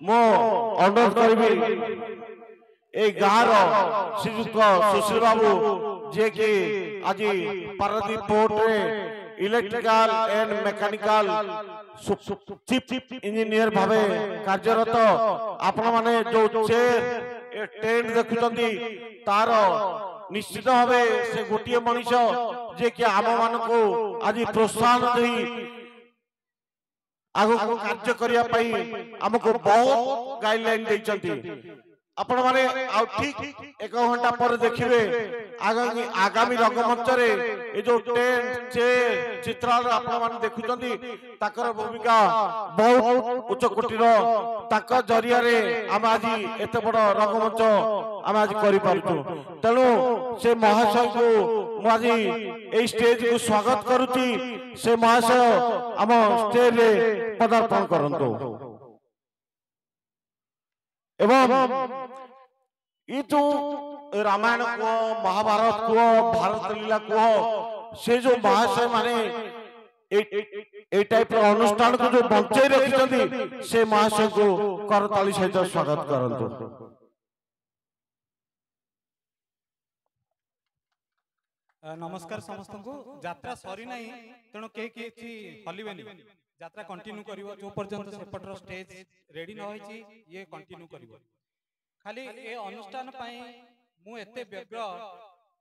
मो अनुरोध करी ए गाँव श्रीजुक्त सुशील बाबू जे कि आज पारादीप पोर्ट रे electrical and mechanical chief engineer भावे कार्यरत आपण माने जो चेयर टेंट देखुचंदी तार निश्चित भावे से गोटे मनीष जे कि आम मान को आज प्रोत्साहन दे आगो कार्य करिया पई हमको बहुत गाइडलाइन देइचंती आपण माने आ ठीक 1 घंटा पर देखिबे आगामी रंगमंच रे ए जो टेंट चेयर चित्राल आपण माने देखुचंती ताकर भूमिका बहुत उच्च कोटिरो ताक जरिया रे हम आज एते बड़ रंगमंच हम आज करि पारछु तेनु से महाशय को मु आज ए स्टेज को स्वागत करूची से महाशय हम स्टेज रे पदार्पण करंतो एवं ये जो रामायण को महाभारत को भारत लीला को से जो महाशय माने ए टाइप अनुष्ठान को जो बंचाई रखिछंती से महाशय को करताली सहित स्वागत करंतो। नमस्कार समस्त को यात्रा सरी नहीं तेणु के हलिबेनी यात्रा कंटिन्यू करिवो जो पर्यंत सेपटर स्टेज रेडी न होईची ये कंटिन्यू करिवो खाली ए अनुष्ठान पई मु एते व्यग्र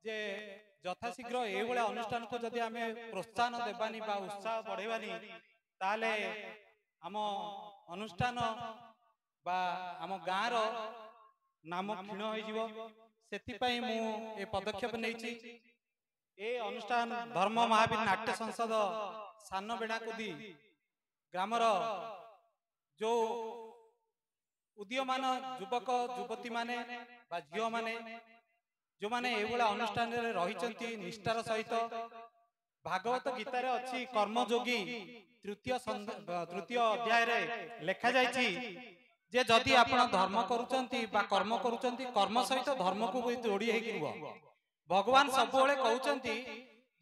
जे यथाशीघ्र ए भले अनुष्ठान को जदि आमे प्रोत्साहन देबानी बा उत्साह बढ़ेबानी ताले हम अनुष्ठान बा हम गाँ रो नाम क्षीण होई जीवो सेति पई मु ए पदक्षेप नेइची ए अनुष्ठान धर्म महावीर नाट्य संसद सान बेड़ाकुदी ग्रामर जो उदीयमान युवक युवती माने बा झियो माने जो माने एभला अनुष्ठान रे रहिचंती निष्ठार सहित भागवत गीता रे अछि कर्मयोगी तृतीय अध्याय रे लेखा जायछि जे जदि आपण धर्म करूचंती बा कर्म करूचंती कर्म सहित धर्म को जोड़ी हे किबो भगवान सबोले कहउचंती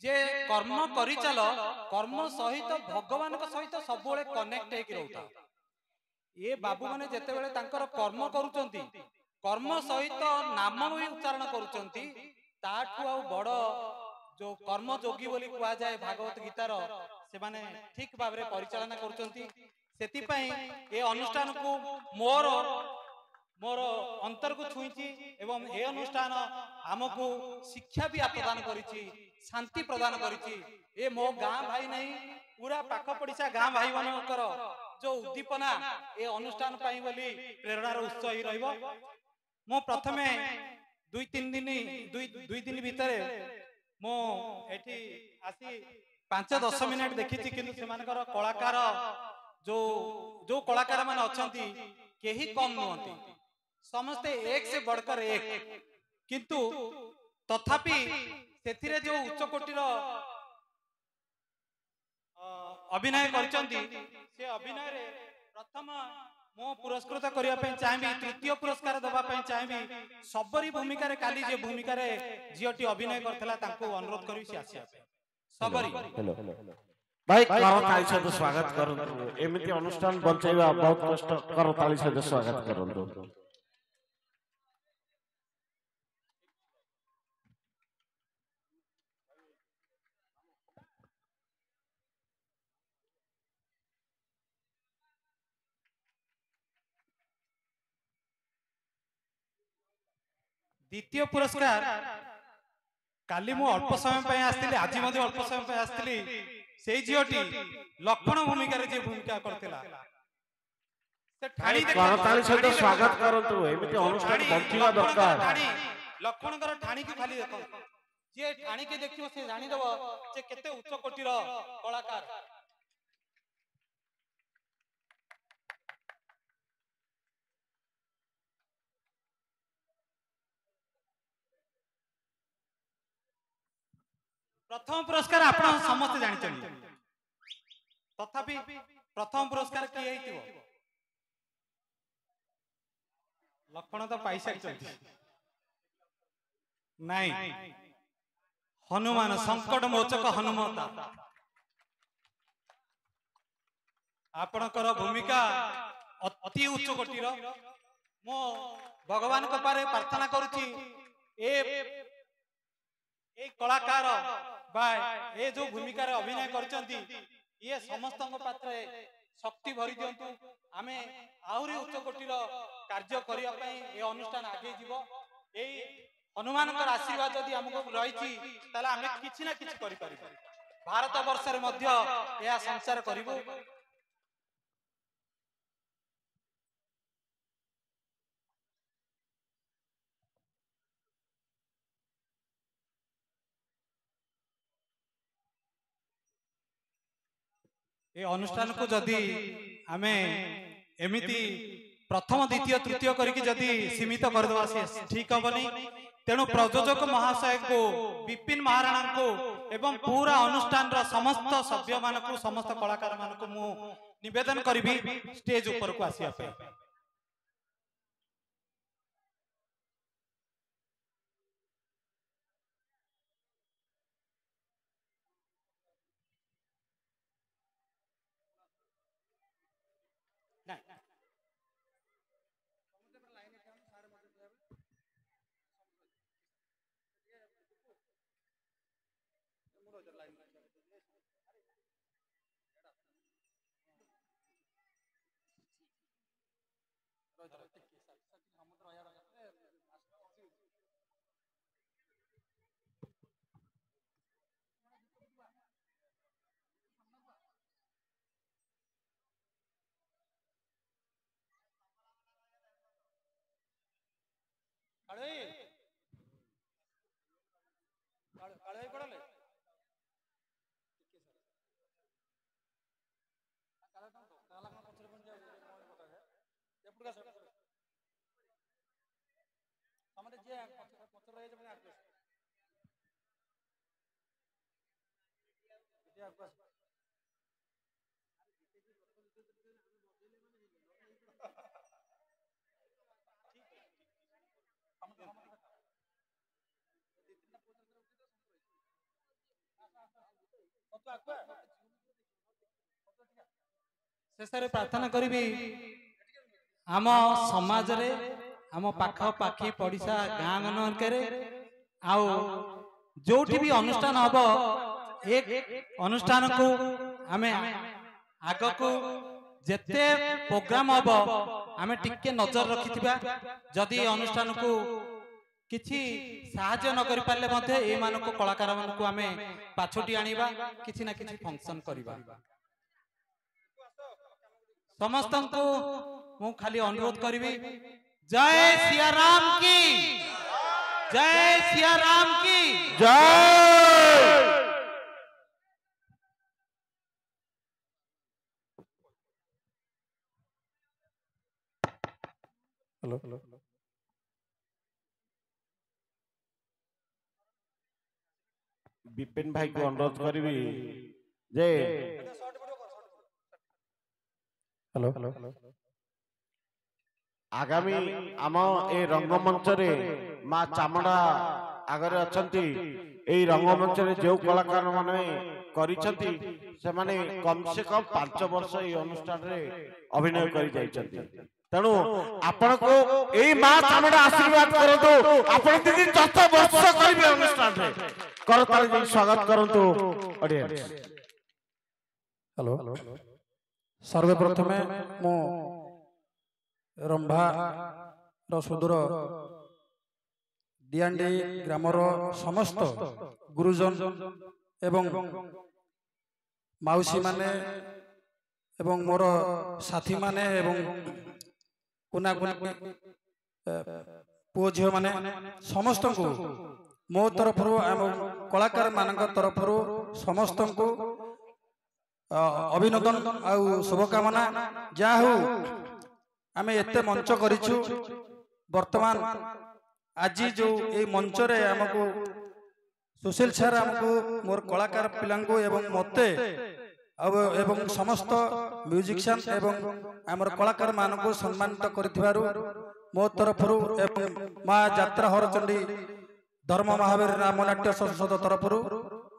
जे कर्म करि चलो कर्म सहित भगवान को सहित सबोले कनेक्ट हे कि रहउता ये बाबू माने जेते बेले तांकर कर्म करूचंती कर्म सहित नाम भी उच्चारण करूचंती ताठू आ बड़ जो कर्म योगी बोली कुआ जाए भागवत गीतार से माने ठीक भाबरे परिचालना करूचंती सेति पई ए अनुष्ठान को मोर अंतर को छुईची एवं ए अनुष्ठान हमको शिक्षा भी प्रदान करिछि शांति प्रदान करिछि ए मो गाँ भाई नहीं पूरा पाख पड़िसा गाँ भाई मानकर जो उद्दीपना ए अनुष्ठान पाई बोली प्रेरणार उत्स ही रहइबो मो प्रथमे 2-3 दिन भितरे मो एठी आसी 5-10 मिनिट देखिछि किंतु सेमानकर कलाकार जो कलाकार माने अछंती केही कम नहंती समस्ते एक से बढ़कर एक किंतु तथापि सेथिरे जो उच्च कोटिर अभिनय करचंती से अभिनय रे प्रथम मो पुरस्कृत करिया पे चाहबी तृतीय पुरस्कार दबा पे चाहबी सबरी भूमिका रे काली जे भूमिका रे जियोटी अभिनय करथला तांको अनुरोध करी से आसिया पे सबरी हेलो भाई करताली से स्वागत करंतु एमिति अनुष्ठान बंचाइबा बहुत कष्ट करताली से स्वागत करंतु। द्वितीय पुरस्कार काली मु अल्प समय पे आस्तिली आज मध्ये अल्प समय पे आस्तिली सेई जियोटी लक्षण भूमिका रे जे भूमिका करथिला से ठाणी करताली से स्वागत करंतु एमिति अनुष्ठान बंचिबा दरकार लक्षण कर ठाणी के खाली देखो जे ठाणी के देखियो से जानि देबो जे केते उच्च कोटिर कलाकार प्रथम पुरस्कार आप समस्त जानी तथापि प्रथम पुरस्कार किए लक्षण तो पाई सारी नहीं हनुमान संकट मोचक हनुमता आपणकर भूमिका अति उच्च कोटीर मो भगवान को पारे प्रार्थना करुची ए कलाकार बा ए जो भूमिका रे अभिनय करचंती ये समस्त पात्रे शक्ति भरी दियंतु आमे आहुरी उच्च कोटीर कार्य करिया पई ए अनुष्ठान आगे जीवो ए हनुमान आशीर्वाद जदि हमको रही ताले आमे किछि ना किछि करि परिबो भारत वर्ष रे मध्य या संसार करिवो ए अनुष्ठान को जदि आमे एमिति प्रथम द्वितीय तृतीय करके जदि सीमित करदेवा से ठीक हेनी तेणु प्रयोजक महाशय को विपिन महाराणा को एवं पूरा अनुष्ठान समस्त सभ्य मान को समस्त कलाकार मान को मु निवेदन करी स्टेज ऊपर को आसिया पे शेष प्रार्थना करी आम समाज रे आम पाख पाखी पड़िशा गाँ मानक आउ जोठी भी अनुष्ठान हम एक अनुष्ठान को आम आग को जेते प्रोग्राम हम आम टिके नजर रखिथिबा जदि अनुष्ठान को किछि साहाय्य न करि पारले मध्ये ए मानक कलाकार मान को आमे पाछोटी आनिबा किछि ना किछि फंक्शन करिबा समस्त को मु खाली अनुरोध करिबी जय सिया राम की जय सिया राम की जय। हेलो विपिन भाई को अनुरोध करी जे हेलो आगामी आम ए रंगमंच रे माँ चामुंडा आगरे अछंती ए रंगमंच रे जो कलाकार माने करिसंती से माने कम से कम 5 वर्ष ए अनुष्ठान रे अभिनय करि जाइछंती तेणु आपण को ए माँ चामुंडा आशीर्वाद करतो आपण दीदी 10 वर्ष करिवे अनुष्ठान रे करताल जी स्वागत करंतु ऑडियंस। हेलो सर्वप्रथमे मो रंभा सुदूर दियांडी ग्रामर समस्त गुरुजन एवं माउसी माने एवं मोर साथी माने एवं कुना कुना पुओ झियो माने समस्त को मो तरफ कलाकार मान तरफ समस्त को अभिनंदन आउ शुभकामना जा हो आम एते मंच करिछु वर्तमान आज जो ए मंच रे हमको सुशील सर हमको मोर कलाकार पिलांको एवं मते एवं समस्त म्यूजिशियन एवं हमर कलाकार मान को सम्मानित करथिबारु मो तरफरु एवं मां यात्रा हरचंडी धर्म महावीर नाम नाट्य संसद तरफरु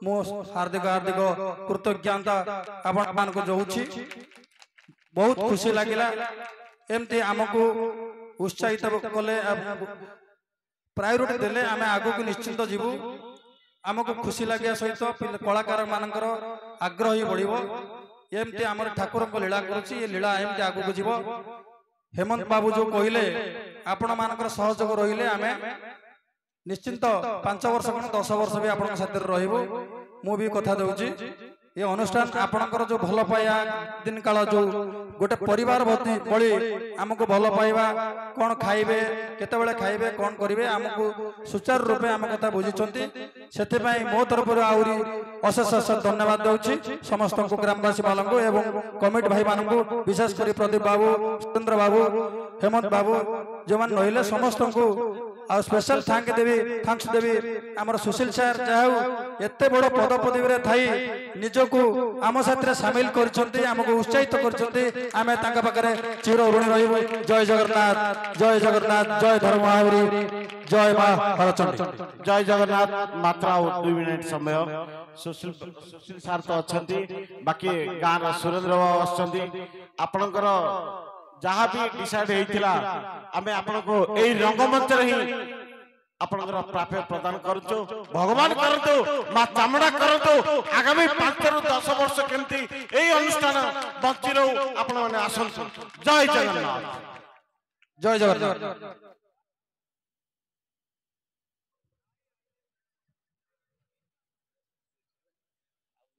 मो हार्दिक हार्दिक कृतज्ञता आपण मान को जोउछि बहुत खुशी लागिला एमती आमको उत्साहित कले प्रायोरिटी देले आमे आगो को निश्चिंत जीवु आमको खुशी लगे सहित कलाकार मानकर आग्रह ही बढ़िबो एमती आमर ठाकुर को लीला करुची ये लीला एमती आगो को जीवो हेमंत बाबू जो कहले आपण मानकर सहयोग रहिले आमे निश्चिंत 5 वर्ष कोन 10 वर्ष भी आपण साथ रहिबो मु भी कथा दउची ये अनुष्ठान आपणकर जो भल पाइबा दिन काल जो गोटे परिवार भली आमको भल पाइबा कौन खाइबे केतेबेले खाइबे कौन करिवे आमको सुचारू रूपे आम कथा बुझिचंती सेथिपाई मो तरफ आउरी अशेष अशेष धन्यवाद दउची समस्त को ग्रामवासी माननको एवं कमिटी भाई माननको विशेष करी प्रदीप बाबू सुरेंद्र बाबू हेमंत बाबू जो मान रहिले समस्त को आ स्पेशल थैंक्स देवी आमर सुशील सर जाऊ एते बड़ पद पदवी रे थाई निजको आम साथरे शामिल करछंती हमको उत्साहित करछंती आमे तांका पाखरे चिर ऋणी रहिबो जय जगन्नाथ जय धर्म महावीर जय मां हरचंडी जय जगन्नाथ मात्रा 2 मिनिट समय सुशील सर तो अछंती बाकी गाँव सुरेंद्र बाबू अछंती आपणकर जहाँ भी डिसाइड होइतिला आमे आपनको एई रंगमंच रे ही आपनकर प्राप्य प्रदान करछु भगवान करतो मा चामड़ा करतो आगामी 5 ରୁ 10 वर्ष केमती एई अनुष्ठान बंची रहू आपण माने आसन जय जगन्नाथ जय जगन्नाथ।